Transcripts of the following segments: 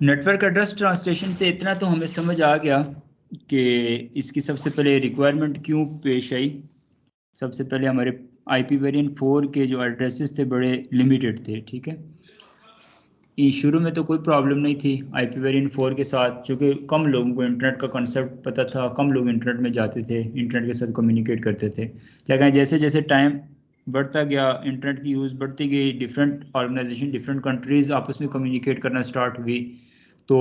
Network address translation से इतना तो हमें समझ आ गया कि इसकी सबसे पहले रिक्वायरमेंट क्यों पेश आई। सबसे पहले हमारे आईपी वेरिएंट 4 के जो एड्रेसेस थे बड़े लिमिटेड थे, ठीक है। शुरू में तो कोई प्रॉब्लम नहीं थी आईपी वेरिएंट 4 के साथ, चूँकि कम लोगों को इंटरनेट का कॉन्सेप्ट पता था, कम लोग इंटरनेट में जाते थे, इंटरनेट के साथ कम्युनिकेट करते थे। लेकिन जैसे जैसे टाइम बढ़ता गया, इंटरनेट की यूज़ बढ़ती गई, डिफरेंट ऑर्गेनाइजेशन डिफरेंट कंट्रीज़ आपस में कम्युनिकेट करना स्टार्ट हुई, तो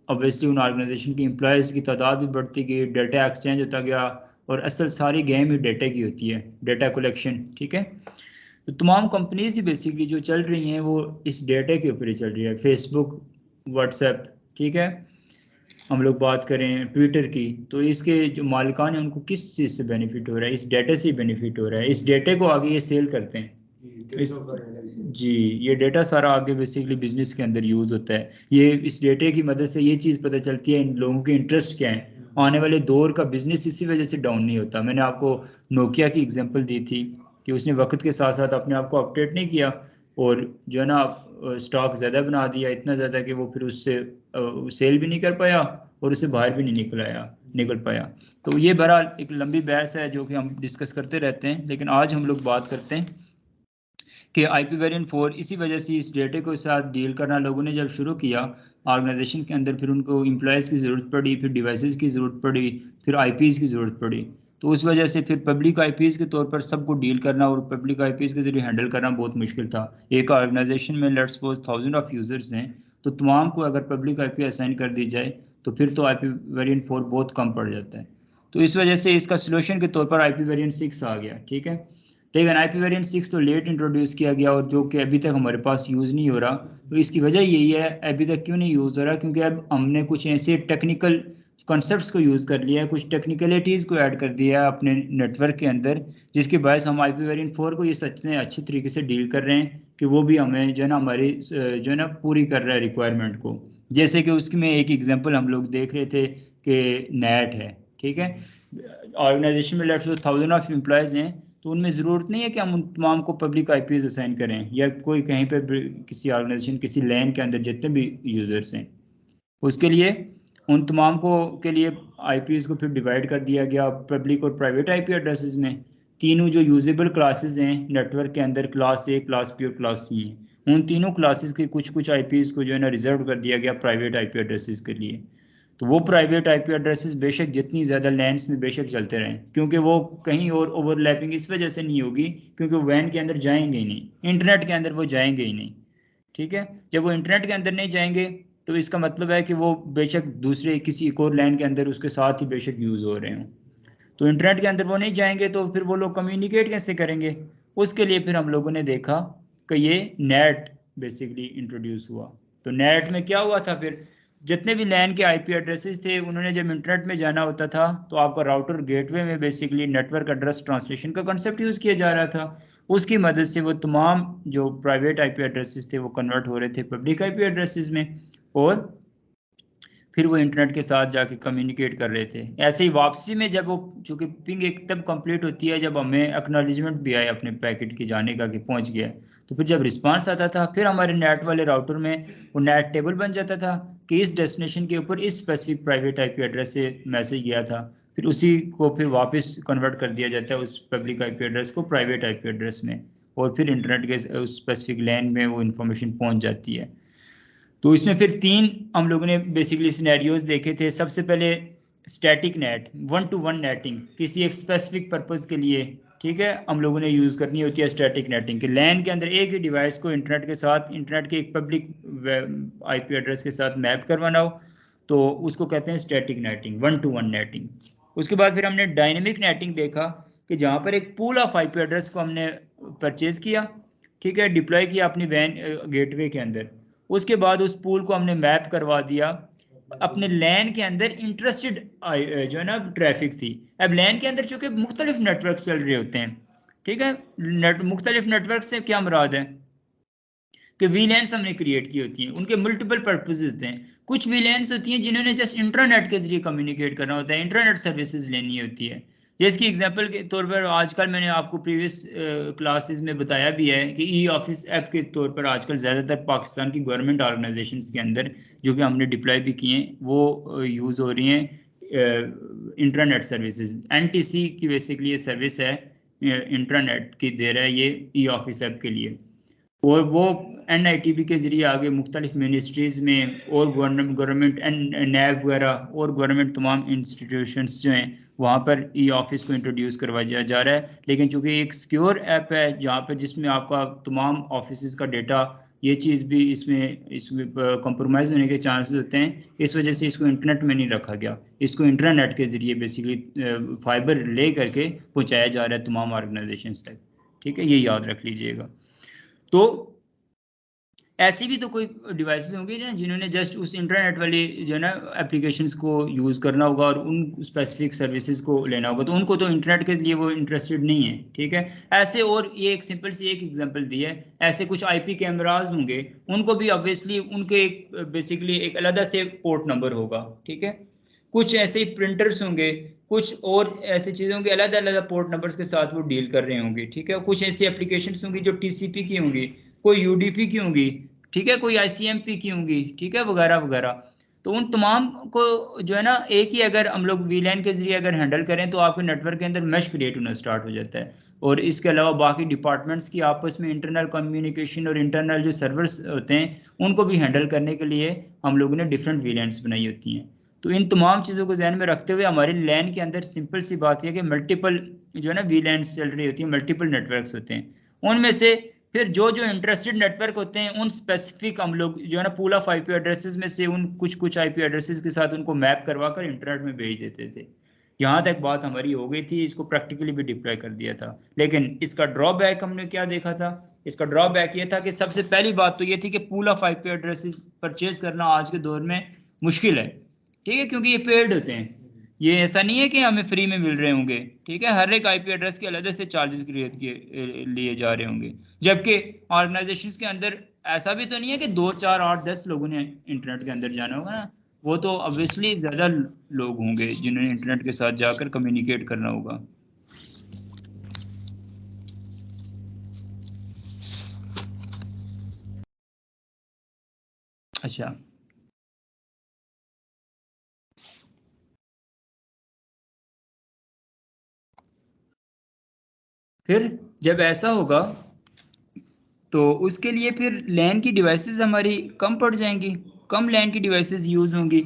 ऑब्वियसली उन ऑर्गेनाइजेशन की एम्प्लॉयज़ की तादाद भी बढ़ती गई, डाटा एक्सचेंज होता गया। और असल सारी गेम ही डाटा की होती है, डाटा कलेक्शन, ठीक है। तो तमाम कंपनीज ही बेसिकली जो चल रही हैं वो इस डेटा के ऊपर ही चल रही है। फेसबुक, व्हाट्सएप, ठीक है। हम लोग बात करें ट्विटर की, तो इसके जो मालिकान हैं उनको किस चीज़ से बेनिफिट हो रहा है? इस डेटा से बेनिफिट हो रहा है। इस डेटा को आगे ये सेल करते हैं। इस जी, ये डेटा सारा आगे बेसिकली बिजनेस के अंदर यूज़ होता है। ये इस डेटा की मदद से ये चीज़ पता चलती है इन लोगों के इंटरेस्ट क्या है। आने वाले दौर का बिजनेस इसी वजह से डाउन नहीं होता। मैंने आपको नोकिया की एग्जांपल दी थी कि उसने वक्त के साथ साथ अपने आप को अपडेट नहीं किया, और जो है ना स्टॉक ज़्यादा बना दिया, इतना ज़्यादा कि वो फिर उससे सेल भी नहीं कर पाया और उससे बाहर भी नहीं निकल पाया। तो ये बहरहाल एक लंबी बहस है जो कि हम डिस्कस करते रहते हैं, लेकिन आज हम लोग बात करते हैं कि आईपी वेरिएंट 4 इसी वजह से इस डेटे के साथ डील करना लोगों ने जब शुरू किया ऑर्गेनाइजेशन के अंदर, फिर उनको एम्प्लॉयज़ की ज़रूरत पड़ी, फिर डिवाइसेस की ज़रूरत पड़ी, फिर आईपीज़ की ज़रूरत पड़ी। तो उस वजह से फिर पब्लिक आईपीज़ के तौर पर सबको डील करना और पब्लिक आईपीज़ के ज़रिए हैंडल करना बहुत मुश्किल था। एक ऑर्गेनाइजेशन में लेट्स सपोज 1000 ऑफ यूज़र्स हैं, तो तमाम को अगर पब्लिक आईपी असाइन कर दी जाए तो फिर तो आईपी वेरिएंट 4 बहुत कम पड़ जाता है। तो इस वजह से इसका सोल्यूशन के तौर पर आईपी वेरिएंट 6 आ गया, ठीक है। लेकिन आईपी वेरिएंट 6 तो लेट इंट्रोड्यूस किया गया और जो कि अभी तक हमारे पास यूज़ नहीं हो रहा। तो इसकी वजह यही है अभी तक क्यों नहीं यूज़ हो रहा, क्योंकि अब हमने कुछ ऐसे टेक्निकल कॉन्सेप्ट्स को यूज़ कर लिया है, कुछ टेक्निकलिटीज़ को ऐड कर दिया है अपने नेटवर्क के अंदर, जिसके बायस हम आईपी वेरिएंट 4 को ये सच में अच्छी तरीके से डील कर रहे हैं कि वो भी हमें जो है ना हमारी जो है ना पूरी कर रहा है रिक्वायरमेंट को। जैसे कि उसकी में एक एग्जांपल हम लोग देख रहे थे कि नेट है, ठीक है। ऑर्गेनाइजेशन में लेट्स 1000 ऑफ एम्प्लॉयज़ हैं, तो उनमें ज़रूरत नहीं है कि हम उन तमाम को पब्लिक आईपीज़ असाइन करें, या कोई कहीं पे किसी ऑर्गेनाइजेशन किसी लैन के अंदर जितने भी यूज़र्स हैं उसके लिए उन तमाम को के लिए आईपीज़ को फिर डिवाइड कर दिया गया पब्लिक और प्राइवेट आईपी एड्रेसेस में। तीनों जो यूजेबल क्लासेस हैं नेटवर्क के अंदर, क्लास ए, क्लास बी और क्लास सी हैं, उन तीनों क्लासेस के कुछ कुछ आईपीज़ को जो है ना रिजर्व कर दिया गया प्राइवेट आईपी एड्रेसेस के लिए। तो वो प्राइवेट आईपी एड्रेसेस बेशक जितनी ज़्यादा लैंड्स में बेशक चलते रहें, क्योंकि वो कहीं और ओवरलैपिंग इस वजह से नहीं होगी क्योंकि वो वैन के अंदर जाएंगे ही नहीं, इंटरनेट के अंदर वो जाएंगे ही नहीं, ठीक है। जब वो इंटरनेट के अंदर नहीं जाएंगे तो इसका मतलब है कि वो बेशक दूसरे किसी एक और लैंड के अंदर उसके साथ ही बेशक यूज़ हो रहे हों। तो इंटरनेट के अंदर वो नहीं जाएंगे तो फिर वो लोग कम्युनिकेट कैसे करेंगे? उसके लिए फिर हम लोगों ने देखा कि ये नेट बेसिकली इंट्रोड्यूस हुआ। तो नेट में क्या हुआ था, फिर जितने भी लैन के आईपी एड्रेसेस थे उन्होंने जब इंटरनेट में जाना होता था तो आपका राउटर गेटवे में बेसिकली नेटवर्क एड्रेस ट्रांसलेशन का कंसेप्ट यूज़ किया जा रहा था। उसकी मदद से वो तमाम जो प्राइवेट आईपी एड्रेसेस थे वो कन्वर्ट हो रहे थे पब्लिक आईपी एड्रेसेस में, और फिर वो इंटरनेट के साथ जाके कम्युनिकेट कर रहे थे। ऐसे ही वापसी में जब वो चूंकि पिंग एक तब कंप्लीट होती है जब हमें एक्नॉलेजमेंट भी आए अपने पैकेट के जाने का कि पहुंच गया, तो फिर जब रिस्पांस आता था फिर हमारे नेट वाले राउटर में वो नेट टेबल बन जाता था कि इस डेस्टिनेशन के ऊपर इस स्पेसिफिक प्राइवेट आईपी एड्रेस से मैसेज गया था। फिर उसी को फिर वापस कन्वर्ट कर दिया जाता है उस पब्लिक आईपी एड्रेस को प्राइवेट आईपी एड्रेस में, और फिर इंटरनेट के उस स्पेसिफिक लैन में वो इन्फॉर्मेशन पहुंच जाती है। तो इसमें फिर तीन हम लोगों ने बेसिकली सिनेरियोज देखे थे। सबसे पहले static net, one two one netting किसी एक स्पेसिफिक पर्पस के लिए, ठीक है, हम लोगों ने यूज़ करनी होती है स्टैटिक नेटिंग कि लैन के अंदर एक ही डिवाइस को इंटरनेट के साथ, इंटरनेट के एक पब्लिक आईपी एड्रेस के साथ मैप करवाना हो, तो उसको कहते हैं static netting, one two one netting. उसके बाद फिर हमने डायनेमिक नेटिंग देखा कि जहाँ पर एक पूल ऑफ आईपी एड्रेस को हमने परचेज किया, ठीक है, डिप्लॉय किया अपनी वैन गेटवे के अंदर। उसके बाद उस पूल को हमने मैप करवा दिया अपने लैन के अंदर इंटरेस्टेड जो है ना ट्रैफिक थी। अब लैन के अंदर चूंकि मुख्तलिफ नेटवर्क चल रहे होते हैं, ठीक है, मुख्तलिफ नेटवर्क से क्या मुराद है कि वीलैंस हमने क्रिएट की होती हैं, उनके मल्टीपल पर्पजेज होते हैं। कुछ वीलैंस होती हैं जिन्होंने जस्ट इंटरनेट के जरिए कम्युनिकेट करना होता है, इंटरनेट सर्विसेज लेनी होती है, ये इसकी एग्जांपल के तौर पर आजकल मैंने आपको प्रीवियस क्लासेस में बताया भी है कि ई ऑफिस ऐप के तौर पर आजकल ज़्यादातर पाकिस्तान की गवर्नमेंट ऑर्गेनाइजेशंस के अंदर जो कि हमने डिप्लॉय भी किए हैं वो यूज़ हो रही हैं इंटरनेट सर्विसेज। एनटीसी की बेसिकली ये सर्विस है, इंटरनेट की दे रहा है ये ई ऑफिस ऐप के लिए, और वो NITB के ज़रिए आगे मुख्तलिफ मिनिस्ट्रीज़ में और गवर्नमेंट एंड नैब वगैरह और गवर्नमेंट तमाम इंस्टीट्यूशंस जो हैं वहाँ पर ई ऑफिस को इंट्रोड्यूस करवाया जा रहा है। लेकिन चूंकि एक सिक्योर ऐप है जहाँ पर जिसमें आपका तमाम ऑफिस का डेटा, ये चीज़ भी इसमें कंप्रोमाइज़ होने के चांसेस होते हैं, इस वजह से इसको इंटरनेट में नहीं रखा गया। इसको इंटरनेट के ज़रिए बेसिकली फाइबर ले करके पहुँचाया जा रहा है तमाम ऑर्गेनाइजेशंस तक। ठीक है, ये याद रख लीजिएगा। तो ऐसी भी तो कोई डिवाइसेस होंगे ना जिन्होंने जस्ट उस इंटरनेट वाली जो है ना एप्लीकेशंस को यूज़ करना होगा और उन स्पेसिफिक सर्विसेज को लेना होगा, तो उनको तो इंटरनेट के लिए वो इंटरेस्टेड नहीं है। ठीक है, ऐसे, और ये एक सिंपल सी एक एग्जांपल दी है, ऐसे कुछ IP कैमराज होंगे, उनको भी ऑब्वियसली उनके एक बेसिकली एक अलग से पोर्ट नंबर होगा। ठीक है, कुछ ऐसे प्रिंटर्स होंगे, कुछ और ऐसी चीज़ें होंगी अलग अलग पोर्ट नंबर्स के साथ वो डील कर रहे होंगे। ठीक है, कुछ ऐसी एप्लीकेशंस होंगी जो TCP की होंगी, कोई UDP की होंगी, ठीक है, कोई ICMP की होंगी, ठीक है, वगैरह वगैरह। तो उन तमाम को जो है ना एक ही अगर हम लोग VLAN के जरिए अगर हैंडल करें तो आपके नेटवर्क के अंदर मैश क्रिएट होना स्टार्ट हो जाता है। और इसके अलावा बाकी डिपार्टमेंट्स की आपस में इंटरनल कम्युनिकेशन और इंटरनल जो सर्वर्स होते हैं उनको भी हैंडल करने के लिए हम लोगों ने डिफरेंट VLANs बनाई होती हैं। तो इन तमाम चीज़ों को ध्यान में रखते हुए हमारे LAN के अंदर सिंपल सी बात यह कि मल्टीपल जो है ना VLANs चल रही होती है, मल्टीपल नेटवर्क्स होते हैं। उनमें से फिर जो जो इंटरेस्टेड नेटवर्क होते हैं उन स्पेसिफिक हम लोग जो है ना पूल ऑफ IP एड्रेसेस में से उन कुछ IP एड्रेसेस के साथ उनको मैप करवा कर इंटरनेट में भेज देते थे। यहाँ तक बात हमारी हो गई थी, इसको प्रैक्टिकली भी डिप्लॉय कर दिया था। लेकिन इसका ड्रॉबैक हमने क्या देखा था? इसका ड्रॉबैक ये था कि सबसे पहली बात तो ये थी कि pool of IP addresses purchase करना आज के दौर में मुश्किल है। ठीक है, क्योंकि ये पेड होते हैं, ये ऐसा नहीं है कि हमें फ्री में मिल रहे होंगे। ठीक है, हर एक IP एड्रेस के अलग से चार्जेस क्रिएट किए लिए जा रहे होंगे, जबकि ऑर्गेनाइजेशंस के अंदर ऐसा भी तो नहीं है कि 2 4 8 10 लोगों ने इंटरनेट के अंदर जाना होगा ना, वो तो ऑब्वियसली ज़्यादा लोग होंगे जिन्होंने इंटरनेट के साथ जाकर कम्युनिकेट करना होगा। अच्छा, फिर जब ऐसा होगा तो उसके लिए फिर LAN की डिवाइसेस हमारी कम पड़ जाएंगी, कम LAN की डिवाइसेस यूज़ होंगी।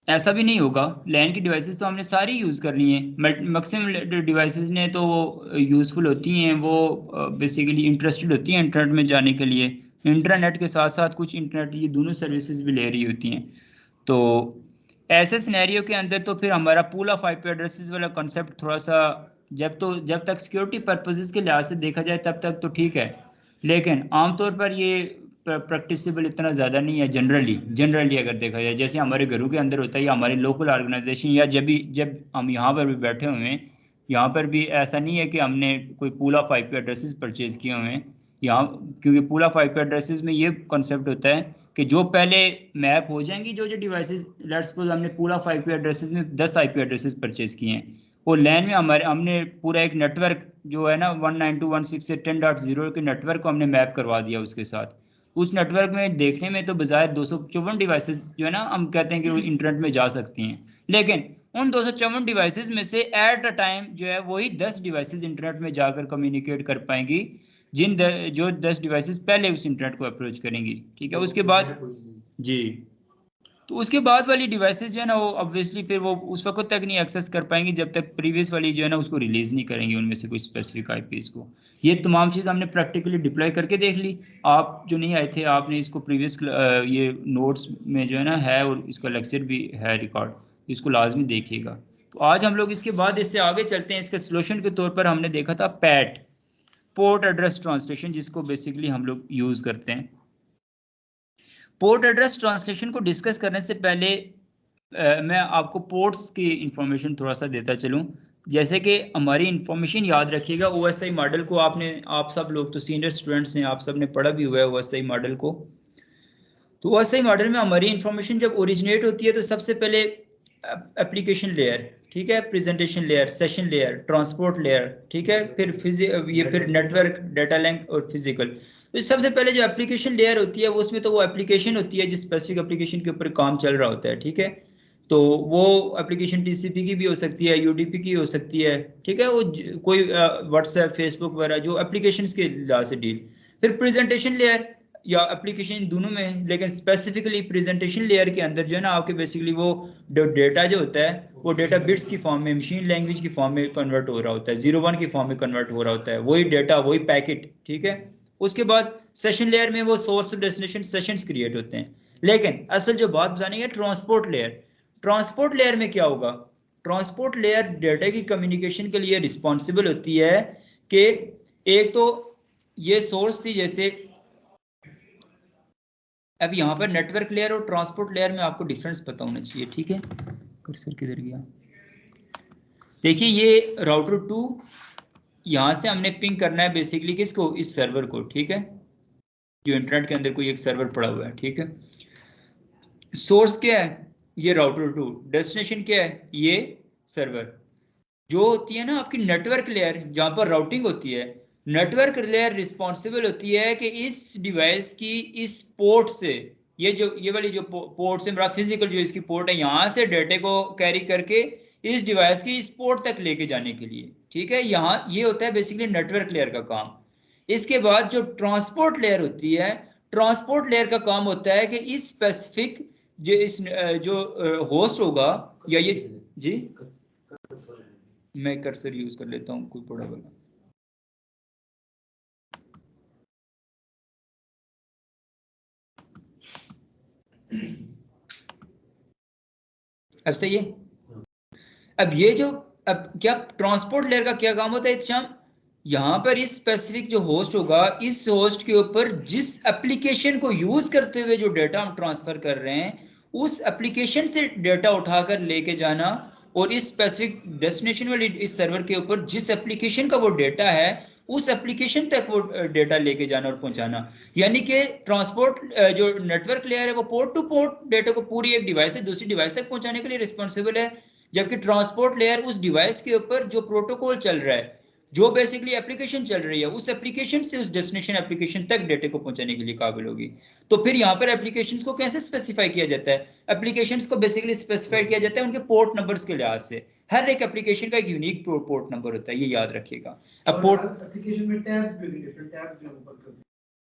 ऐसा भी नहीं होगा, LAN की डिवाइसेस तो हमने सारी यूज़ करनी है, मैक्सिमम डिवाइसेस ने तो यूज़फुल होती हैं, वो बेसिकली इंटरेस्टेड होती हैं इंटरनेट में जाने के लिए, इंटरनेट के साथ साथ कुछ इंटरनेट ये दोनों सर्विसेज भी ले रही होती हैं। तो ऐसे सिनेरियो के अंदर तो फिर हमारा पूल ऑफ IP एड्रेसेस वाला कॉन्सेप्ट थोड़ा सा जब तक सिक्योरिटी पर्पसेस के लिहाज से देखा जाए तब तक तो ठीक है, लेकिन आमतौर पर ये प्रैक्टिसेबल इतना ज़्यादा नहीं है। जनरली अगर देखा जाए, जैसे हमारे घरों के अंदर होता है या हमारे लोकल ऑर्गेनाइजेशन या जब हम यहाँ पर भी बैठे हुए हैं, यहाँ पर भी ऐसा नहीं है कि हमने कोई pool of IP addresses purchase किए हुए हैं यहाँ, क्योंकि पूल ऑफ IP एड्रेसेस में ये कॉन्सेप्ट होता है कि जो पहले मैप हो जाएंगी जो जो डिवाइसेस, लेट्स सपोज हमने पूल ऑफ IP एड्रेसेस में 10 IP एड्रेसेस परचेज किए हैं, और LAN में हमने पूरा एक नेटवर्क जो है ना 192.168 से 10.0 के नेटवर्क को हमने मैप करवा दिया उसके साथ। उस नेटवर्क में देखने में तो बजाय 254 डिवाइसेस जो है ना हम कहते हैं कि वो इंटरनेट में जा सकती हैं, लेकिन उन 254 डिवाइसेस में से एट अ टाइम जो है वही 10 डिवाइसेस इंटरनेट में जाकर कम्युनिकेट कर पाएंगी जो 10 डिवाइसेस पहले उस इंटरनेट को अप्रोच करेंगी। ठीक है, उसके बाद जी, तो उसके बाद वाली डिवाइसेस जो है ना वो ऑब्वियसली फिर वो उस वक्त तक नहीं एक्सेस कर पाएंगी जब तक प्रीवियस वाली जो है ना उसको रिलीज नहीं करेंगे उनमें से कोई स्पेसिफिक IPs को। ये तमाम चीज़ हमने प्रैक्टिकली डिप्लॉय करके देख ली। आप जो नहीं आए थे आपने इसको प्रीवियस ये नोट्स में जो है ना है, और इसका लेक्चर भी है रिकॉर्ड, इसको लाजमी देखिएगा। तो आज हम लोग इसके बाद इससे आगे चलते हैं। इसके सोल्यूशन के तौर पर हमने देखा था PAT, पोर्ट एड्रेस ट्रांसलेशन, जिसको बेसिकली हम लोग यूज़ करते हैं। पोर्ट एड्रेस ट्रांसलेशन को डिस्कस करने से पहले मैं आपको पोर्ट्स की इंफॉर्मेशन थोड़ा सा देता चलूं। जैसे कि हमारी इंफॉर्मेशन याद रखिएगा, OSI मॉडल को आप सब लोग तो सीनियर स्टूडेंट्स हैं, आप सब ने पढ़ा भी हुआ है OSI मॉडल को। तो OSI मॉडल में हमारी इंफॉर्मेशन जब ओरिजिनेट होती है तो सबसे पहले एप्लीकेशन लेयर, ठीक है, presentation layer, session layer, transport layer, ठीक है, फिर ये फिर नेटवर्क, डाटा लिंक और फिजिकल। तो सबसे पहले जो एप्लीकेशन लेयर होती है वो, उसमें तो वो एप्लीकेशन होती है जिस स्पेसिफिक एप्लीकेशन के ऊपर काम चल रहा होता है, ठीक है। तो वो एप्लीकेशन टीसीपी की भी हो सकती है, यूडीपी की हो सकती है, ठीक है, वो कोई व्हाट्सएप, फेसबुक वगैरह जो एप्लीकेशंस के लिहाज से डील। फिर प्रेजेंटेशन लेयर या एप्लीकेशन दोनों में, लेकिन स्पेसिफिकली प्रेजेंटेशन लेयर के अंदर जो है ना आपके बेसिकली वो डेटा जो होता है वो डेटा बिट्स की फॉर्म में, मशीन लैंग्वेज की फॉर्म में कन्वर्ट हो रहा होता है, 01 की फॉर्म में कन्वर्ट हो रहा होता है, वही डेटा वही पैकेट, ठीक है। उसके बाद सेशन लेयर में वो सोर्स और डेस्टिनेशन सेशंस क्रिएट होते हैं। लेकिन असल जो बात बतानी है ट्रांसपोर्ट लेयर, ट्रांसपोर्ट लेयर में क्या होगा, ट्रांसपोर्ट लेयर डेटा की कम्युनिकेशन के लिए रिस्पॉन्सिबल होती है कि एक तो ये सोर्स थी, जैसे अब यहाँ पर नेटवर्क लेयर और ट्रांसपोर्ट लेयर में आपको डिफरेंस पता होना चाहिए, ठीक है। कर्सर किधर गया, देखिए ये राउटर 2, यहाँ से हमने पिंग करना है बेसिकली किसको, इस सर्वर को, ठीक है, जो इंटरनेट के अंदर कोई एक सर्वर पड़ा हुआ है, ठीक है। सोर्स क्या है, ये राउटर 2, डेस्टिनेशन क्या है, ये सर्वर। जो होती है ना आपकी नेटवर्क लेयर, जहां पर राउटिंग होती है, नेटवर्क लेयर रिस्पॉन्सिबल होती है कि इस डिवाइस की इस पोर्ट से, ये वाली जो पोर्ट से मेरा फिजिकल जो इसकी पोर्ट है, यहां से डेटे को कैरी करके इस डिवाइस की इस पोर्ट तक लेके जाने के लिए, ठीक है। यहाँ ये होता है बेसिकली नेटवर्क लेयर का काम। इसके बाद जो ट्रांसपोर्ट लेयर होती है, ट्रांसपोर्ट लेयर का काम होता है कि इस स्पेसिफिक जो इस जो होस्ट होगा या ये, जी मैं कर्सर यूज कर लेता हूँ कोई बड़ा वाला, अब सही है। अब ये जो, अब क्या ट्रांसपोर्ट लेयर का क्या काम होता है इत्शाम, यहाँ पर इस स्पेसिफिक जो होस्ट होगा, इस होस्ट के ऊपर जिस एप्लीकेशन को यूज करते हुए जो डेटा हम ट्रांसफर कर रहे हैं, उस एप्लीकेशन से डेटा उठाकर लेके जाना, और इस स्पेसिफिक डेस्टिनेशन वाली इस सर्वर के ऊपर जिस एप्लीकेशन का वो डेटा है, उस एप्लीकेशन तक वो डेटा लेके जाना और पहुंचाना। यानी कि ट्रांसपोर्ट जो नेटवर्क लेयर है वो पोर्ट टू पोर्ट डेटा को पूरी एक डिवाइस से दूसरी डिवाइस तक पहुंचाने के लिए रिस्पॉन्सिबल है, जबकि ट्रांसपोर्ट लेयर उस डिवाइस के ऊपर जो प्रोटोकॉल चल रहा है, जो बेसिकली एप्लीकेशन चल रही है, उस एप्लीकेशन से उस डेस्टिनेशन एप्लीकेशन तक डेटा को पहुंचाने के लिए काबिल होगी। तो फिर यहाँ पर एप्लीकेशंस को कैसे स्पेसिफाई किया जाता है, एप्लीकेशंस को बेसिकली स्पेसिफाई किया जाता है उनके पोर्ट नंबर्स के लिहाज से। हर एक एप्लीकेशन का एक यूनिक पोर्ट नंबर होता है, ये याद रखिएगा। अब पोर्ट एप्लीकेशन में टैब्स भी डिफरेंट टैब्स भी ऊपर,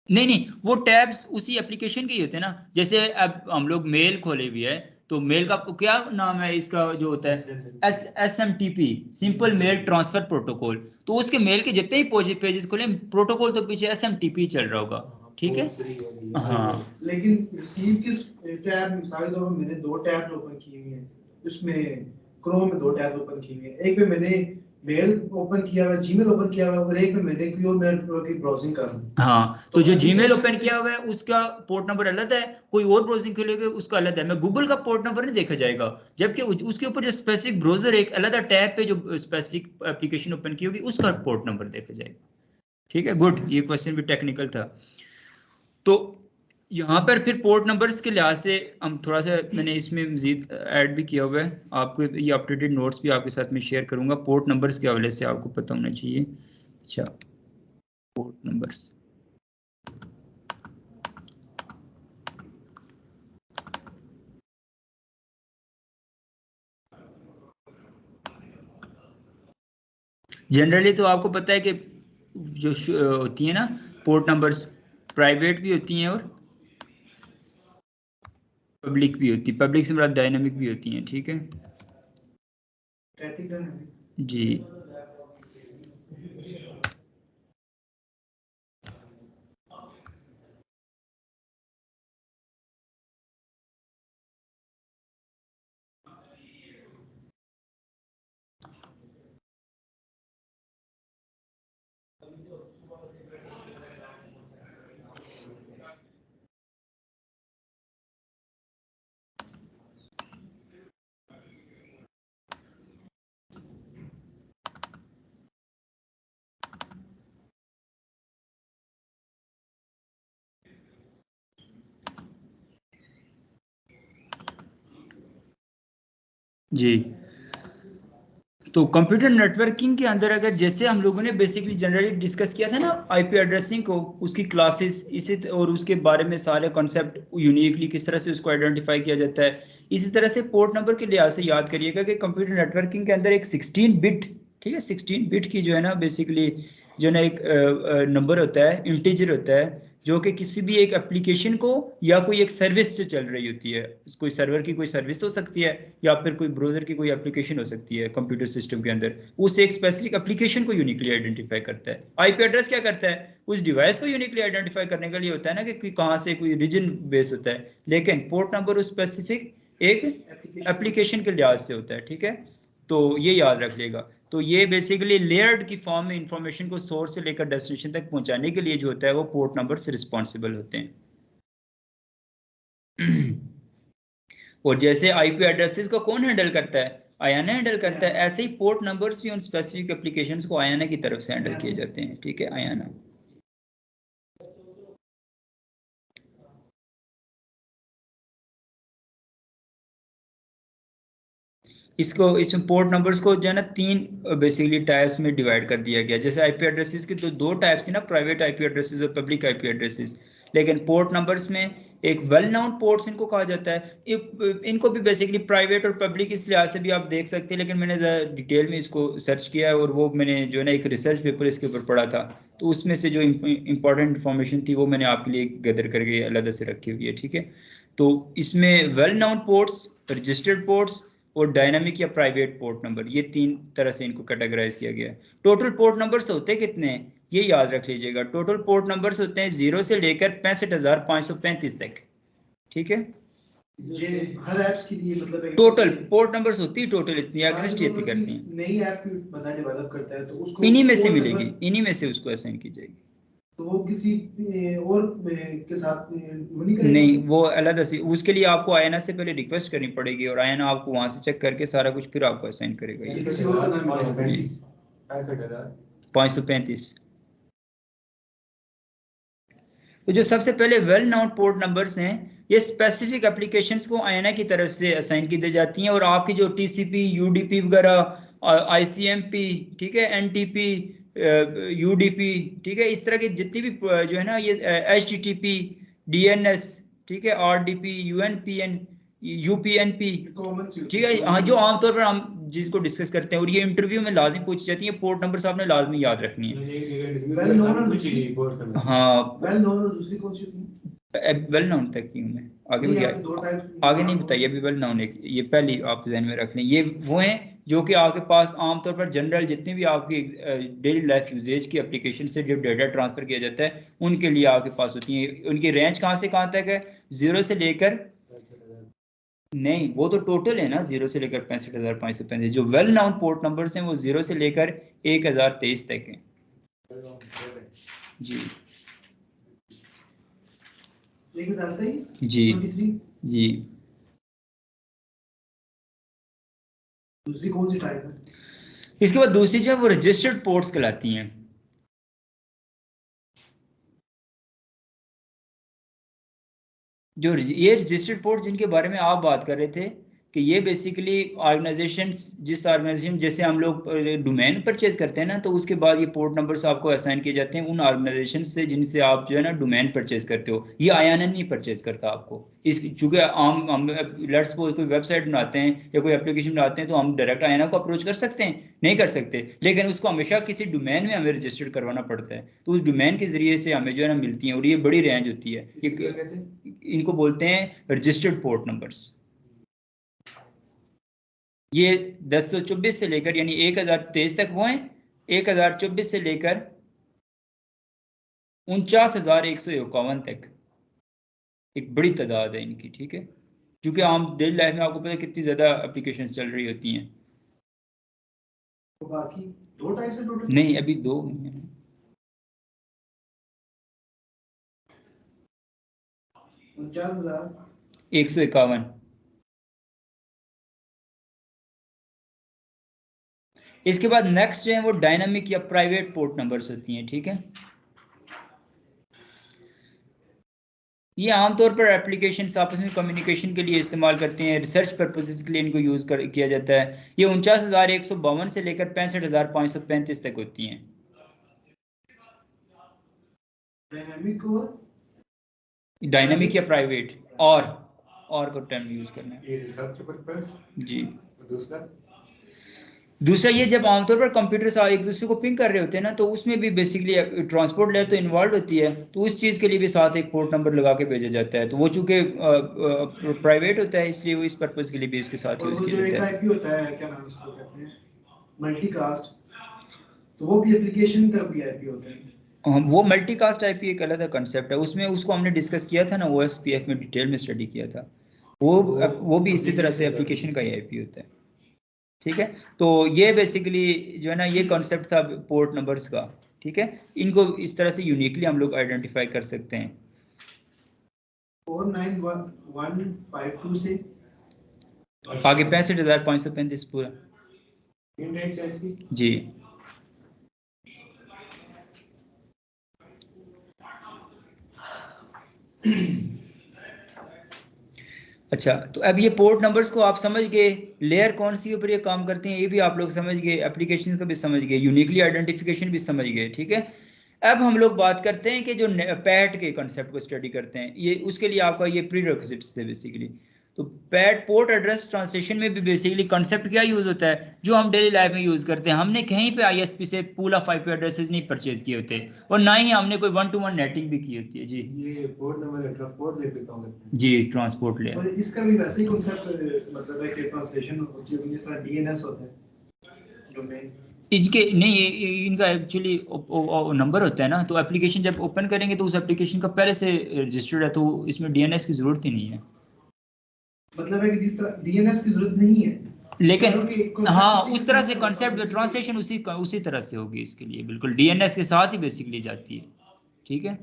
नहीं नहीं, वो टैब्स उसी एप्लीकेशन के ही होते हैं ना। जैसे अब हम लोग मेल खोले हुए है, तो मेल का क्या नाम है इसका जो होता है, SMTP, simple mail transfer protocol. तो उसके मेल के जितने ही पेजेस खोले, प्रोटोकॉल तो पीछे SMTP चल रहा होगा, ठीक है। हाँ, लेकिन रिसीव किस टैब, मिसाल के तौर पर मैंने दो टैब ओपन की हुई हैं, उसमें क्रोम में दो टैब ओपन की हुई हैं, एक में मैंने मेल ओपन किया हुआ है, जीमेल ओपन किया हुआ है, और एक में मैंने क्योर मेल की ब्राउजिंग कर रहा हूं। हाँ, तो जो जीमेल ओपन किया हुआ है उसका पोर्ट नंबर अलग है, कोई और ब्राउजिंग के लिए उसका अलग है। मैं गूगल का पोर्ट नंबर नहीं देखा जाएगा, जबकि उसके ऊपर जो स्पेसिफिक ब्राउजर एक अलग टैब पे जो स्पेसिफिक एप्लीकेशन ओपन की होगी उसका पोर्ट नंबर देखा जाएगा, ठीक है। गुड, ये क्वेश्चन भी टेक्निकल था। तो यहाँ पर फिर पोर्ट नंबर्स के लिहाज से हम थोड़ा सा, मैंने इसमें मजीद ऐड भी किया हुआ है, आपको ये अपडेटेड नोट्स भी आपके साथ में शेयर करूंगा। पोर्ट नंबर्स के हवाले से आपको पता होना चाहिए। अच्छा, पोर्ट नंबर्स, जनरली तो आपको पता है कि जो होती है ना पोर्ट नंबर्स, प्राइवेट भी होती हैं और पब्लिक भी होती है। पब्लिक से मतलब डायनामिक भी होती हैं, ठीक है जी। जी, तो कंप्यूटर नेटवर्किंग के अंदर अगर जैसे हम लोगों ने बेसिकली जनरली डिस्कस किया था ना आईपी एड्रेसिंग को, उसकी क्लासेस इसी और उसके बारे में सारे कॉन्सेप्ट यूनिकली किस तरह से उसको आइडेंटिफाई किया जाता है, इसी तरह से पोर्ट नंबर के लिहाज से याद करिएगा कि कंप्यूटर नेटवर्किंग के अंदर एक 16 बिट, ठीक है, 16 बिट की जो है ना बेसिकली जो है ना एक नंबर होता है, इंटीजर होता है, जो कि किसी भी एक एप्लीकेशन को या कोई एक सर्विस से चल रही होती है, कोई सर्वर की कोई सर्विस हो सकती है या फिर कोई ब्राउजर की कोई एप्लीकेशन हो सकती है कंप्यूटर सिस्टम के अंदर, उस एक स्पेसिफिक एप्लीकेशन को यूनिकली आइडेंटिफाई करता है। आईपी एड्रेस क्या करता है, उस डिवाइस को यूनिकली आइडेंटिफाई करने के लिए होता है ना कि कहाँ से कोई रीजन बेस होता है, लेकिन पोर्ट नंबर उस स्पेसिफिक एक एप्लीकेशन के लिहाज से होता है, ठीक है, तो ये याद रख लेगा। तो ये बेसिकली लेयर्ड की फॉर्म में इंफॉर्मेशन को सोर्स से लेकर डेस्टिनेशन तक पहुंचाने के लिए जो होता है वो पोर्ट नंबर से रिस्पॉन्सिबल होते हैं। और जैसे आईपी एड्रेसेस को कौन हैंडल करता है, आयाना हैंडल करता है, ऐसे ही पोर्ट नंबर्स भी उन स्पेसिफिक एप्लीकेशंस को आयाना की तरफ से हैंडल किए जाते हैं, ठीक है, आयाना। इसको इसमें पोर्ट नंबर्स को जो है ना तीन बेसिकली टाइप्स में डिवाइड कर दिया गया। जैसे आईपी एड्रेसेस के तो दो टाइप्स है ना, प्राइवेट आईपी एड्रेसेस और पब्लिक आईपी एड्रेसेस, लेकिन पोर्ट नंबर्स में एक वेल नाउन पोर्ट्स इनको कहा जाता है। इनको भी बेसिकली प्राइवेट और पब्लिक इस लिहाज से भी आप देख सकते हैं, लेकिन मैंने डिटेल में इसको सर्च किया है और वो मैंने जो है ना एक रिसर्च पेपर इसके ऊपर पढ़ा था, तो उसमें से जो इंपॉर्टेंट इंफॉर्मेशन थी वो मैंने आपके लिए गैदर करके अलग से रखी हुई है, ठीक है। तो इसमें well known ports, registered ports और डायनामिक या प्राइवेट पोर्ट नंबर, ये तीन तरह से इनको कैटेगराइज किया गया है। टोटल पोर्ट नंबर्स होते कितने हैं ये याद रख लीजिएगा, टोटल पोर्ट नंबर्स होते हैं 0 से लेकर 65,535 तक, ठीक है। ये हर ऐप्स के लिए मतलब टोटल पोर्ट नंबर्स होती है, टोटल इतनी एग्जिस्ट इतनी करती हैं। नई ऐप बंदा डेवलप करता है तो उसको इन्हीं में से मिलेगी, इन्हीं में से उसको असाइन की जाएगी। तो वो किसी और के साथ वो नहीं करेगा? नहीं, वो अलग से उसके लिए आपको आयना से पहले रिक्वेस्ट करनी पड़ेगी और आयना आपको वहां से चेक करके सारा कुछ फिर आपको असाइन करेगा। ये किसी और का नाम मिलेगा 535। तो जो सबसे पहले वेल नोन पोर्ट नंबर्स हैं ये स्पेसिफिक एप्लीकेशंस को आयना की तरफ से असाइन की दी जाती हैं, और आपकी जो टीसीपी, यूडीपी वगैरह, आईसीएमपी, ठीक है, एनटीपी, यूडीपी, ठीक है, इस तरह की जितनी भी जो है ना ये एचटीटीपी, डीएनएस, ठीक है, आरडीपी, यूएनपीएन, यूपीएनपी, ठीक है, हाँ, जो आमतौर पर हम जिसको डिस्कस करते हैं और ये इंटरव्यू में लाजमी पूछी जाती है, पोर्ट नंबर आपने लाजमी याद रखनी है। हाँ, वेल नोन और दूसरी कौन सी होती है? वेल नाउन तक ही हूँ मैं, आगे भी आगे नहीं बताइए, अभी वेल नाउन एक ये पहली आप ध्यान में रख लें। ये वो हैं जो कि आपके पास आमतौर पर जनरल जितनी भी आपकी डेली लाइफ यूजेज की एप्लीकेशन से जो डेटा ट्रांसफर किया जाता है उनके लिए आपके पास होती हैं। उनकी रेंज कहाँ से कहाँ तक है, 0 से लेकर, नहीं वो तो टोटल है ना, 0 से लेकर 65,535। जो वेल नाउन पोर्ट नंबर्स हैं वो 0 से लेकर 1023 तक हैं जी। 1023 जी 23। जी। दूसरी कौन सी टाइप है? इसके बाद दूसरी जो है वो रजिस्टर्ड पोर्ट्स कहलाती हैं। जो ये रजिस्टर्ड पोर्ट जिनके बारे में आप बात कर रहे थे कि ये बेसिकली ऑर्गेनाइजेशंस, जिस ऑर्गेनाइजेशन जैसे हम लोग डोमेन परचेज करते हैं ना, तो उसके बाद ये पोर्ट नंबर्स आपको असाइन किए जाते हैं उन ऑर्गेनाइजेशन से जिनसे आप जो है ना डोमेन परचेज करते हो। ये आयाना नहीं परचेज करता आपको, इस चूंकि हम लेट्स सपोज कोई वेबसाइट बनाते हैं या कोई एप्लीकेशन बनाते हैं तो हम डायरेक्ट आयाना को अप्रोच कर सकते हैं, नहीं कर सकते, लेकिन उसको हमेशा किसी डोमेन में हमें रजिस्टर्ड करवाना पड़ता है, तो उस डोमेन के जरिए से हमें जो है ना मिलती हैं, और ये बड़ी रेंज होती है। इनको बोलते हैं रजिस्टर्ड पोर्ट नंबर्स। ये 1024 से लेकर यानी 1023 तक वो हैं, 1024 से लेकर 49,151 तक एक बड़ी तादाद है इनकी, ठीक है, क्योंकि आम डेली लाइफ में आपको पता है कितनी ज्यादा एप्लीकेशन चल रही होती हैं। तो बाकी दो टाइप से टोटल नहीं, अभी दो हुई हैं। 49,151। इसके बाद नेक्स्ट जो है वो डायनामिक या प्राइवेट पोर्ट नंबर्स होती हैं, ठीक है। ये आमतौर पर एप्लीकेशंस आपस में कम्युनिकेशन के लिए इस्तेमाल करते हैं, रिसर्च पर्पसेस के लिए इनको यूज़ किया जाता है। ये 49,152 से लेकर 65,535 तक होती हैं। डायनामिक या प्राइवेट और को टर्म यूज़ करना है। ये रिसर्च पर्पस जी। दूसरा ये जब आमतौर पर कंप्यूटर एक दूसरे को पिंग कर रहे होते हैं ना, तो उसमें भी बेसिकली ट्रांसपोर्ट लेयर तो इन्वॉल्व होती है, तो उस चीज़ के लिए भी साथ एक पोर्ट नंबर लगा के भेजा जाता है। तो वो चूंकि प्राइवेट होता है, इसलिए वो इस पर्पस के लिए भी इसके साथ यूज किया जाता है। आईपी होता है, क्या नाम उसको कहते हैं, मल्टीकास्ट, तो वो भी एप्लीकेशन का भी आईपी होता है। वो मल्टीकास्ट आईपी एक अलग कंसेप्ट है, उसमें उसको हमने डिस्कस किया था ना, OSPF में डिटेल में स्टडी किया था। वो भी इसी तरह से एप्लीकेशन का ही आईपी होता है। ठीक है, तो ये बेसिकली जो है ना, ये कॉन्सेप्ट था पोर्ट नंबर्स का। ठीक है, इनको इस तरह से यूनिकली हम लोग आइडेंटिफाई कर सकते हैं। 49152 से आगे 65,535 पूरा जी। अच्छा, तो अब ये पोर्ट नंबर्स को आप समझ गए, लेयर कौन सी ऊपर ये काम करते हैं ये भी आप लोग समझ गए, एप्लीकेशन को भी समझ गए, यूनिकली आइडेंटिफिकेशन भी समझ गए। ठीक है, अब हम लोग बात करते हैं कि जो पैट के कॉन्सेप्ट को स्टडी करते हैं, ये उसके लिए आपका ये प्रीरेक्विजिट्स थे बेसिकली। तो पैट पोर्ट एड्रेस ट्रांसलेशन में भी बेसिकली कॉन्सेप्ट क्या यूज होता है, जो हम डेली लाइफ में यूज करते हैं। हमने कहीं पे ISP से पूल ऑफ IP एड्रेसेस नहीं परचेज किए होते, और ना ही हमने कोई 1-to-1 नेटिंग भी की होती है। जी, ये पोर्ट नंबर ट्रांसपोर्ट लेयर पे काम करते हैं। जी, ट्रांसपोर्ट लेयर। और इसका भी वैसे ही कांसेप्ट मतलब है कि ट्रांसलेशन होती है जिस तरह DNS होता है डोमेन। इसके नहीं, इनका एक्चुअली नंबर होता है ना, तो एप्लीकेशन जब ओपन करेंगे तो उस एप्लीकेशन का पहले से रजिस्टर्ड है, तो इसमें DNS की जरूरत ही नहीं है। मतलब है कि जिस तरह DNS की जरूरत नहीं है, लेकिन हाँ, उस तरह से कॉन्सेप्ट ट्रांसलेशन उसी तरह से होगी इसके लिए, बिल्कुल DNS के साथ ही बेसिकली जाती है। ठीक है,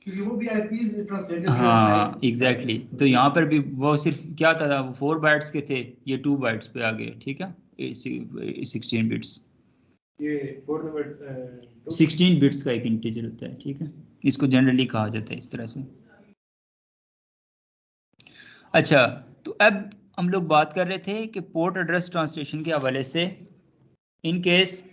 क्योंकि वो भी IPs ट्रांसलेटेड। हाँ एग्जैक्टली। तो यहाँ पर भी वो सिर्फ क्या था, वो 4 बाइट्स के थे, ये 2 बाइट्स पे आ गए। ठीक है, 16 बिट्स, ये पोर्ट नंबर 16 बिट्स का एक इंटीजर होता है। ठीक है, इसको जनरली कहा जाता है इस तरह से। अच्छा, तो अब हम लोग बात कर रहे थे कि पोर्ट एड्रेस ट्रांसलेशन के हवाले से, इन केस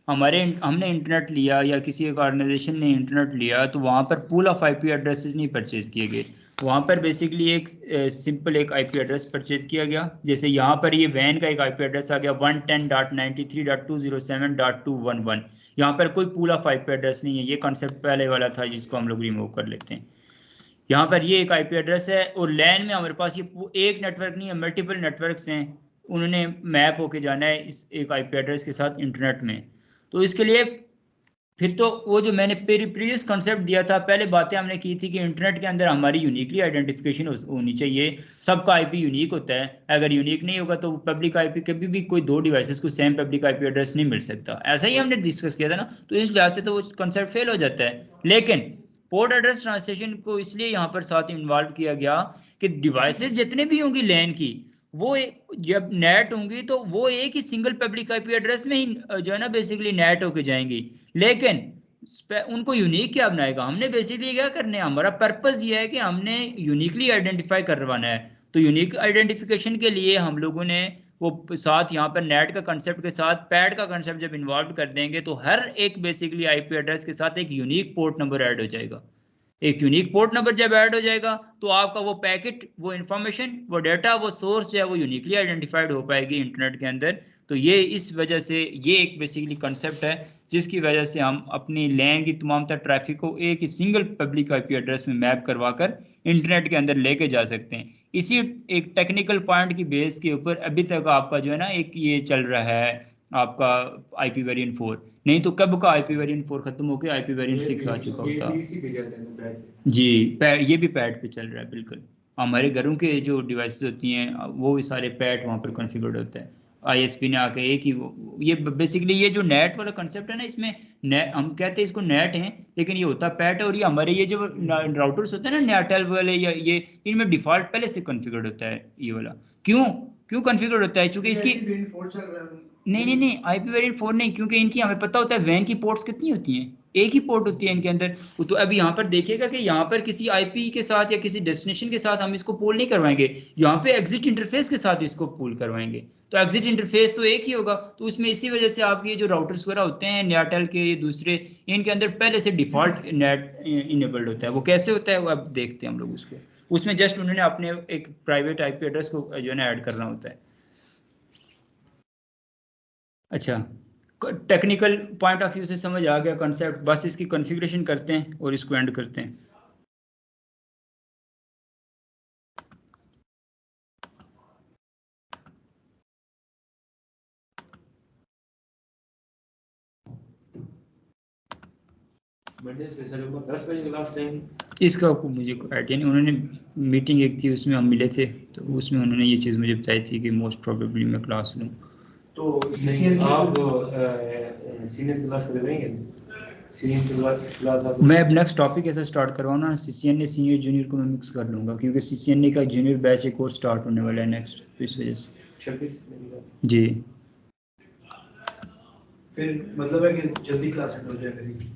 हमने इंटरनेट लिया या किसी एक ऑर्गेनाइजेशन ने इंटरनेट लिया, तो वहाँ पर पूल ऑफ IP एड्रेसेस नहीं परचेज किए गए, वहाँ पर बेसिकली एक सिंपल एक IP एड्रेस परचेज किया गया। जैसे यहाँ पर ये वैन का एक IP एड्रेस आ गया 110.93.207.211। यहाँ पर कोई पूल ऑफ IP एड्रेस नहीं है, ये कॉन्सेप्ट पहले वाला था जिसको हम लोग रिमूव कर लेते हैं। यहाँ पर ये एक IP एड्रेस है, और लैन में हमारे पास ये एक नेटवर्क नहीं है, मल्टीपल नेटवर्क्स हैं, उन्होंने मैप होके जाना है इस एक IP एड्रेस के साथ इंटरनेट में। तो इसके लिए फिर तो वो जो मैंने प्रीवियस कॉन्सेप्ट दिया था, पहले बातें हमने की थी कि इंटरनेट के अंदर हमारी यूनिकली आइडेंटिफिकेशन होनी चाहिए, सबका IP यूनिक होता है। अगर यूनिक नहीं होगा तो पब्लिक IP कभी भी कोई 2 डिवाइसेस को सेम पब्लिक IP एड्रेस नहीं मिल सकता, ऐसा ही हमने डिस्कस किया था ना। तो इस लिहाज से तो वो कॉन्सेप्ट फेल हो जाता है। लेकिन पोर्ट एड्रेस ट्रांसलेशन को इसलिए यहाँ पर साथ इन्वॉल्व किया गया कि डिवाइसेस जितने भी होंगी लैन की, वो जब नेट होंगी तो वो एक ही सिंगल पब्लिक IP एड्रेस में ही जो है ना बेसिकली नेट होके जाएंगी। लेकिन उनको यूनिक क्या बनाएगा, हमने बेसिकली क्या करने, हमारा पर्पस ये है कि हमने यूनिकली आइडेंटिफाई करवाना है। तो यूनिक आइडेंटिफिकेशन के लिए हम लोगों ने वो साथ यहाँ पर नेट का कंसेप्ट के साथ पैड का कंसेप्ट जब इन्वॉल्व कर देंगे, तो हर एक बेसिकली IP एड्रेस के साथ एक यूनिक पोर्ट नंबर ऐड हो जाएगा। एक यूनिक पोर्ट नंबर जब ऐड हो जाएगा तो आपका वो पैकेट, वो इंफॉर्मेशन, वो डेटा, वो सोर्स जो है वो यूनिकली आइडेंटिफाइड हो पाएगी इंटरनेट के अंदर। तो ये इस वजह से ये एक बेसिकली कंसेप्ट है जिसकी वजह से हम अपनी लैन की तमाम तर ट्रैफिक को एक ही सिंगल पब्लिक IP एड्रेस में मैप करवाकर इंटरनेट के अंदर लेके जा सकते हैं। इसी एक टेक्निकल पॉइंट की बेस के ऊपर अभी तक आपका जो है ना एक ये चल रहा है आपका IP वेरिएंट 4, नहीं तो कब का IP वेरिएंट 4 खत्म होकर IP वेरिएंट 6 आ चुका होता। जी, ये भी पैड पे चल रहा है बिल्कुल। हमारे घरों के जो डिवाइसेस होती हैं वो भी सारे पैड वहाँ पर कॉन्फ़िगर्ड होता है। ISP ने आके एक ही ये बेसिकली ये जो नेट वाला कंसेप्ट है ना, इसमें नेट हम कहते हैं इसको नेट है, लेकिन ये होता पैड है। और ये हमारे ये जो राउटर्स होते हैं ना नेटेल वाले, या ये इनमें डिफॉल्ट पहले से कॉन्फ़िगर्ड होता है ये वाला। क्यों कॉन्फ़िगर्ड होता है, क्योंकि इसकी नहीं IP वेरिएंट 4 नहीं, क्योंकि इनकी हमें पता होता है वैन की पोर्ट्स कितनी होती हैं, एक ही पोर्ट होती है इनके अंदर। तो अब यहाँ पर देखिएगा कि यहाँ पर किसी आईपी के साथ या किसी डेस्टिनेशन के साथ हम इसको पोल नहीं करवाएंगे, यहाँ पे एग्जिट इंटरफेस के साथ इसको पोल करवाएंगे। तो एग्जिट इंटरफेस तो एक ही होगा, तो उसमें इसी वजह से आपके जो राउटर्स वगैरह होते हैं एयरटेल के दूसरे, इनके अंदर पहले से डिफॉल्ट नेट इनेबल्ड होता है। वो कैसे होता है वो अब देखते हैं हम लोग उसको। उसमें जस्ट उन्होंने अपने एक प्राइवेट आईपी एड्रेस को जो है ना ऐड करना होता है। अच्छा, टेक्निकल पॉइंट ऑफ व्यू से समझ आ गया कॉन्सेप्ट, बस इसकी कॉन्फ़िगरेशन करते हैं और इसको एंड करते हैं। मंडे से सर 10 बजे क्लास लेंगे। इसका मुझे कोई आइडिया नहीं, उन्होंने मीटिंग एक थी उसमें हम मिले थे, तो उसमें उन्होंने ये चीज़ मुझे बताई थी कि मोस्ट प्रोबेबली मैं क्लास लूँ। तो नहीं, आप सीनियर क्लास करवाएंगे? सीनियर क्लास आप मैं अब नेक्स्ट टॉपिक ऐसा स्टार्ट करवाऊँ ना, सीसीएनए सीनियर जूनियर को मैं मिक्स कर लूँगा, क्योंकि सीसीएनए का जूनियर बैच एक और स्टार्ट होने वाला है नेक्स्ट, इस वजह से। 26 जी, फिर मतलब है कि जल्दी क्लास हो जाए मेरी।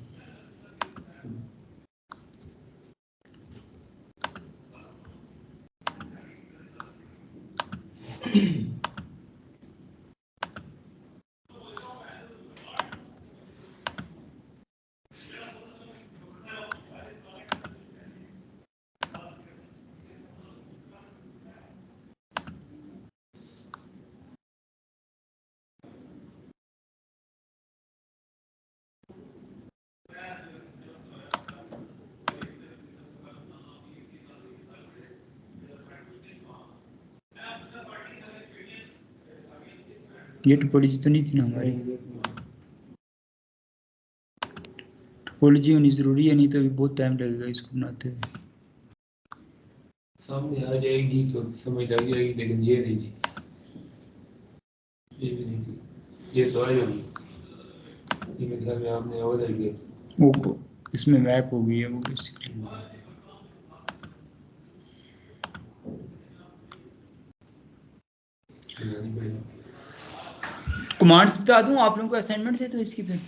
ये टोपोलॉजी तो नहीं थी ना हमारी, टोपोलॉजी होनी ज़रूरी है, नहीं तो अभी बहुत टाइम लगेगा इसको बनाते हुए। सामने आ जाएगी तो समझ लग जाएगी, लेकिन ये नहीं थी, ये भी नहीं थी, ये तो आ जाएगी। ये मेरे ख्याल में आपने और कर दिया, वो इसमें मैप हो गई है वो बेसिकली। कमांड्स बता दूं आप लोगों को, असाइनमेंट थे तो इसकी फिर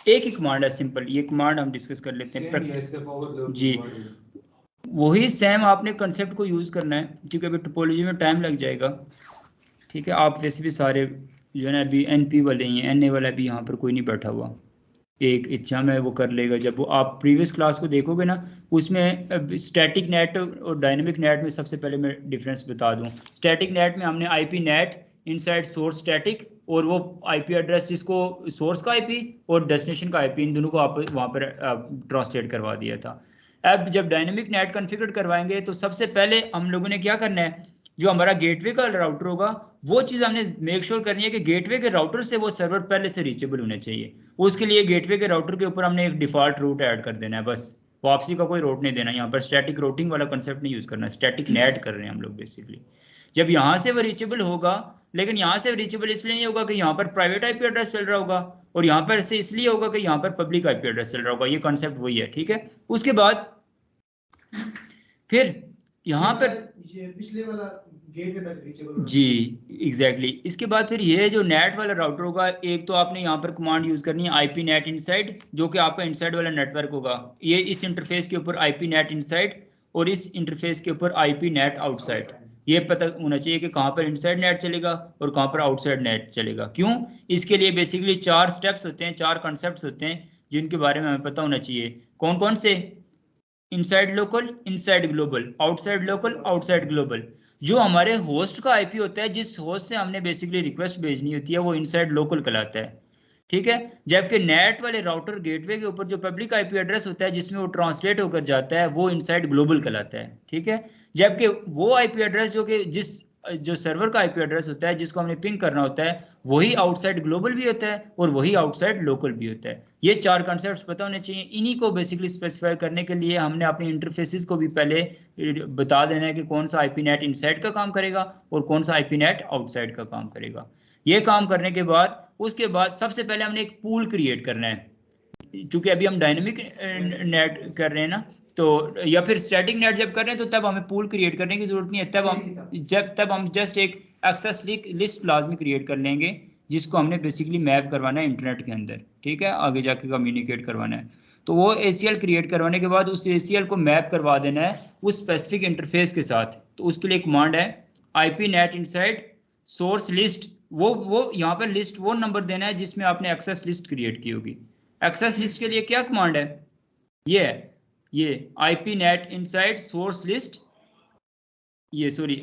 एक ही कमांड है सिंपल, ये कमांड हम डिस्कस कर लेते हैं। जी, वही सेम आपने कंसेप्ट को यूज़ करना है, क्योंकि अभी टोपोलॉजी में टाइम लग जाएगा। ठीक है, आप वैसे भी सारे जो है ना अभी एनपी वाले ही हैं, एनए वाला भी यहाँ पर कोई नहीं बैठा हुआ, एक इच्छा में वो कर लेगा। जब वो आप प्रीवियस क्लास को देखोगे ना, उसमें स्टैटिक नेट और डायनेमिक नेट में सबसे पहले मैं डिफरेंस बता दूं। स्टैटिक नेट में हमने IP net inside source static, और वो आईपी एड्रेस जिसको सोर्स का आईपी और डेस्टिनेशन का आईपी, इन दोनों को आप वहाँ पर ट्रांसलेट करवा दिया था। अब जब डायनेमिक नेट कॉन्फ़िगर करवाएंगे तो सबसे पहले हम लोगों ने क्या करना है, जो हमारा गेटवे का राउटर होगा वो चीज़ हमने मेक श्योर करनी है कि गेटवे के राउटर से वो सर्वर पहले से रीचेबल होने चाहिए। उसके लिए गेटवे के राउटर के ऊपर हमने एक डिफॉल्ट रूट ऐड कर देना है, बस वापसी का कोई रूट नहीं देना। यहाँ पर स्टैटिक रूटिंग वाला कंसेप्ट नहीं यूज़ करना, स्टैटिक नेट कर रहे हैं हम लोग बेसिकली। जब यहाँ से वो रीचेबल होगा, लेकिन यहाँ से रीचेबल इसलिए नहीं होगा कि यहाँ पर प्राइवेट आईपी एड्रेस चल रहा होगा, और यहाँ पर से इसलिए होगा कि यहाँ पर पब्लिक आईपी एड्रेस चल रहा होगा। ये कॉन्सेप्ट वही है, ठीक है। उसके बाद फिर यहाँ पर ये पिछले वाला गेट में तक रीचेबल जी एग्जैक्टली इसके बाद फिर ये जो नेट वाला राउटर होगा, एक तो आपने यहाँ पर कमांड यूज करनी है आईपी नेट इनसाइड, जो कि आपका इनसाइड वाला नेटवर्क होगा। ये इस इंटरफेस के ऊपर आईपी नेट इनसाइड और इस इंटरफेस के ऊपर आईपी नेट आउटसाइड। ये पता होना चाहिए कि कहाँ पर इनसाइड नेट चलेगा और कहाँ पर आउटसाइड नेट चलेगा। क्यों? इसके लिए बेसिकली 4 स्टेप्स होते हैं, 4 कॉन्सेप्ट्स होते हैं जिनके बारे में हमें पता होना चाहिए। कौन कौन से? Inside local, inside global, outside local, outside global. जो हमारे होस्ट का आईपी होता है, जिस होस्ट से हमने बेसिकली रिक्वेस्ट भेजनी होती है, वो इनसाइड लोकल कहलाता है, ठीक है। जबकि नेट वाले राउटर गेटवे के ऊपर जो पब्लिक आईपी एड्रेस होता है जिसमें वो ट्रांसलेट होकर जाता है, वो इनसाइड ग्लोबल कहलाता है, ठीक है। जबकि वो आईपी एड्रेस जो कि जो सर्वर का आईपी एड्रेस होता है जिसको हमने पिंग करना होता है, वही आउटसाइड ग्लोबल भी होता है और वही आउटसाइड लोकल भी होता है। ये 4 कॉन्सेप्ट्स पता होने चाहिए। इन्हीं को बेसिकली स्पेसिफाई करने के लिए हमने अपने इंटरफेसेस को भी पहले बता देना है कि कौन सा आईपी नेट इनसाइड का काम करेगा और कौन सा आईपी नेट आउटसाइड का काम करेगा। ये काम करने के बाद उसके बाद सबसे पहले हमने एक पूल क्रिएट करना है, क्योंकि अभी हम डायनेमिक नेट कर रहे हैं ना, तो या फिर स्टैटिक नेट जब कर रहे हैं तो तब हमें पूल क्रिएट करने की जरूरत नहीं है। तब हम जस्ट एक एक्सेस लिस्ट लाजमी क्रिएट कर लेंगे जिसको हमने बेसिकली मैप करवाना है इंटरनेट के अंदर, ठीक है, आगे जाके कम्युनिकेट करवाना है। तो वो ACL क्रिएट करवाने के बाद उस ACL को मैप करवा देना है उस स्पेसिफिक इंटरफेस के साथ। तो उसके लिए कमांड है IP net inside source list, वो यहाँ पर लिस्ट वो नंबर देना है जिसमें आपने एक्सेस लिस्ट क्रिएट की होगी। एक्सेस लिस्ट के लिए क्या कमांड है, ये IP net inside source list, ये सॉरी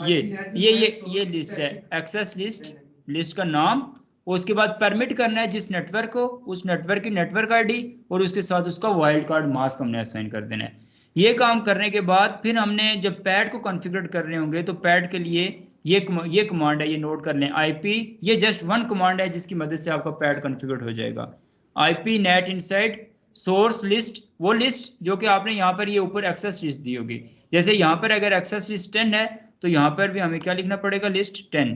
ये लिस्ट है, एक्सेस लिस्ट का नाम, और उसके बाद परमिट करना है जिस नेटवर्क को, उस नेटवर्क की नेटवर्क आईडी, और उसके साथ उसका वाइल्ड कार्ड मास्क हमने असाइन कर देना है। ये काम करने के बाद फिर हमने जब पैड को कॉन्फ़िगर कर रहे होंगे तो पैड के लिए ये कमांड है, ये नोट कर लें IP, ये जस्ट वन कमांड है जिसकी मदद से आपका पैड कॉन्फ़िगर हो जाएगा। IP net inside source list, वो लिस्ट जो कि आपने यहाँ पर ये ऊपर एक्सेस लिस्ट दी होगी, जैसे यहाँ पर अगर एक्सेस लिस्ट 10 है तो यहाँ पर भी हमें क्या लिखना पड़ेगा, लिस्ट 10।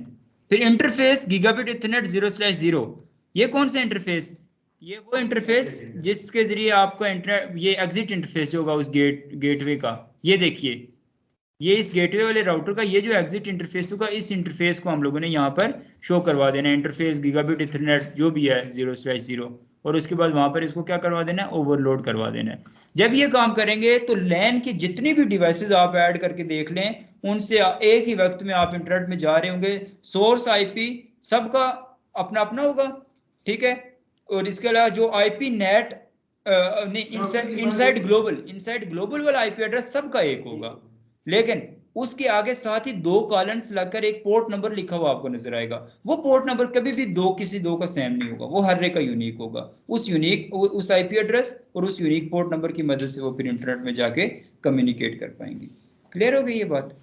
फिर इंटरफेस गीगाबिट इथरनेट 0/0, ये कौन सा इंटरफेस, ये वो इंटरफेस जिसके जरिए आपको ये एग्जिट इंटरफेस होगा उस गेटवे का, ये देखिए ये इस गेटवे वाले राउटर का ये जो एग्जिट इंटरफेस होगा, इस इंटरफेस को हम लोगों ने यहाँ पर शो करवा देना है, इंटरफेस गीगाबिट इथरनेट जो भी है 0/0, और उसके बाद वहां पर इसको क्या करवा देना है, ओवरलोड करवा देना है। जब ये काम करेंगे तो लैन की जितनी भी डिवाइसेस आप ऐड करके देख लें, उनसे एक ही वक्त में आप इंटरनेट में जा रहे होंगे, सोर्स IP सबका अपना अपना होगा, ठीक है, और इसके अलावा जो IP नेट इनसाइड ग्लोबल वाला IP एड्रेस सबका एक होगा, लेकिन उसके आगे साथ ही 2 कॉलम्स लगकर एक पोर्ट नंबर लिखा हुआ आपको नजर आएगा। वो पोर्ट नंबर कभी भी किसी दो का सेम नहीं होगा, वो हर एक का यूनिक होगा। उस IP एड्रेस और उस यूनिक पोर्ट नंबर की मदद से वो फिर इंटरनेट में जाके कम्युनिकेट कर पाएंगे। क्लियर हो गई ये बात?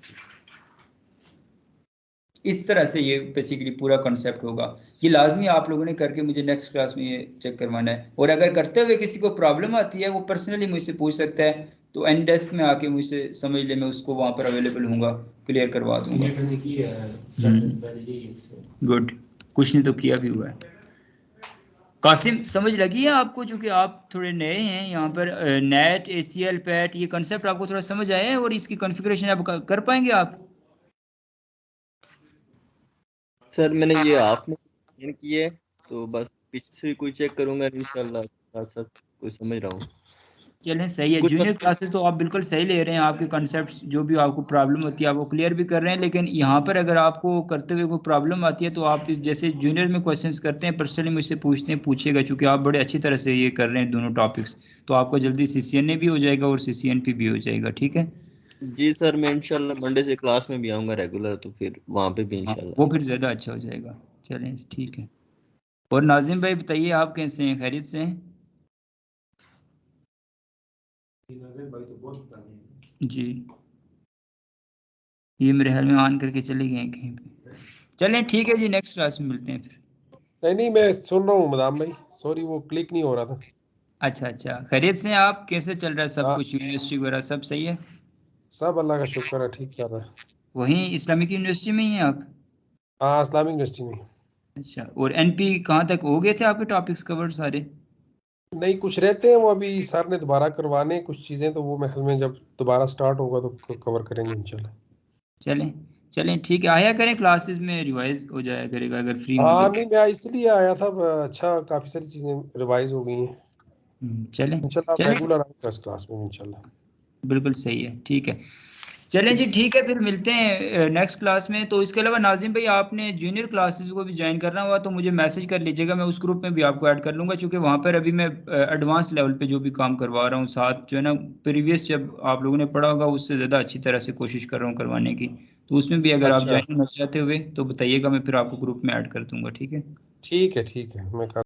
इस तरह से ये बेसिकली पूरा कॉन्सेप्ट होगा। ये लाजमी आप लोगों ने करके मुझे नेक्स्ट क्लास में ये चेक करवाना है, और अगर करते हुए किसी को प्रॉब्लम आती है वो पर्सनली मुझसे पूछ सकता है, तो एंड डेस्क में आके मुझसे समझ ले, मैं उसको वहाँ पर अवेलेबल हूँगा, क्लियर करवा दूंगा। गुड, कुछ नहीं तो किया भी हुआ है। कासिम समझ लगी है आपको, चूंकि आप थोड़े नए हैं यहाँ पर, नेट ACL पैट ये कॉन्सेप्ट आपको थोड़ा समझ आया है, और इसकी कॉन्फ़िगरेशन आप कर पाएंगे आप? सर मैंने ये आपने किए तो बस पीछे से कोई चेक करूंगा इंशाल्लाह, सर कोई समझ रहा हूँ। चलें सही है। जूनियर क्लासेस तो आप बिल्कुल सही ले रहे हैं, आपके कॉन्सेप्ट जो भी आपको प्रॉब्लम होती है आप वो क्लियर भी कर रहे हैं, लेकिन यहाँ पर अगर आपको करते हुए कोई प्रॉब्लम आती है तो आप जैसे जूनियर में क्वेश्चंस करते हैं पर्सनली मुझसे पूछिएगा, चूँकि आप बड़े अच्छी तरह से ये कर रहे हैं दोनों टॉपिक्स, तो आपको जल्दी CCNA भी हो जाएगा और CCNP भी हो जाएगा, ठीक है जी सर। मैं इंशाल्लाह मंडे से क्लास में भी आऊँगा रेगुलर, तो फिर वहाँ पे भी इंशाल्लाह वो फिर ज़्यादा अच्छा हो जाएगा। चलें ठीक है। और नाजिम भाई बताइए, आप कैसे हैं, खैरियत से हैं? जी, ये मेरे ख्याल में ऑन करके चले गए हैं कहीं पे। चलें ठीक है जी, नेक्स्ट क्लास में मिलते हैं फिर। नहीं मैं सुन रहा हूँ मदाम भाई, सॉरी वो क्लिक नहीं हो रहा था। अच्छा, खैरियत से हैं आप? कैसे चल रहा है सब हाँ, कुछ, यूनिवर्सिटी वगैरह सब सही है? सब अल्लाह का शुक्र है, ठीक चल रहा है। वहीं इस्लामिक यूनिवर्सिटी में ही हैं आप? हाँ, इस्लामिक यूनिवर्सिटी में। अच्छा, और NP कहाँ तक हो गए थे आपके टॉपिक्स कवर सारे? नहीं, कुछ रहते हैं वो अभी सर ने दोबारा करवाने कुछ चीज़ें, तो वो महल में जब दोबारा स्टार्ट होगा तो कवर करेंगे इंशाल्लाह। चलें ठीक है, आया करें क्लासेस में, रिवाइज हो जाया करेगा अगर फ्री हाँ नहीं, मैं इसलिए आया था, अच्छा काफ़ी सारी चीज़ें रिवाइज हो गई हैं। चलें इंशाल्लाह आप रेगुलर आए फर्स्ट क्लास में इंशाल्लाह। बिल्कुल सही है, ठीक है। चलें जी ठीक है, फिर मिलते हैं नेक्स्ट क्लास में। तो इसके अलावा नाजिम भाई आपने जूनियर क्लासेस को भी ज्वाइन करना हुआ तो मुझे मैसेज कर लीजिएगा, मैं उस ग्रुप में भी आपको ऐड कर लूँगा, क्योंकि वहाँ पर अभी मैं एडवांस लेवल पे जो भी काम करवा रहा हूँ साथ जो है ना, प्रीवियस जब आप लोगों ने पढ़ा होगा उससे ज़्यादा अच्छी तरह से कोशिश कर रहा हूँ करवाने की। तो उसमें भी अगर आप अच्छा, ज्वाइन होना चाहते हुए तो बताइएगा, मैं फिर आपको ग्रुप में ऐड कर दूँगा, ठीक है? ठीक है मैं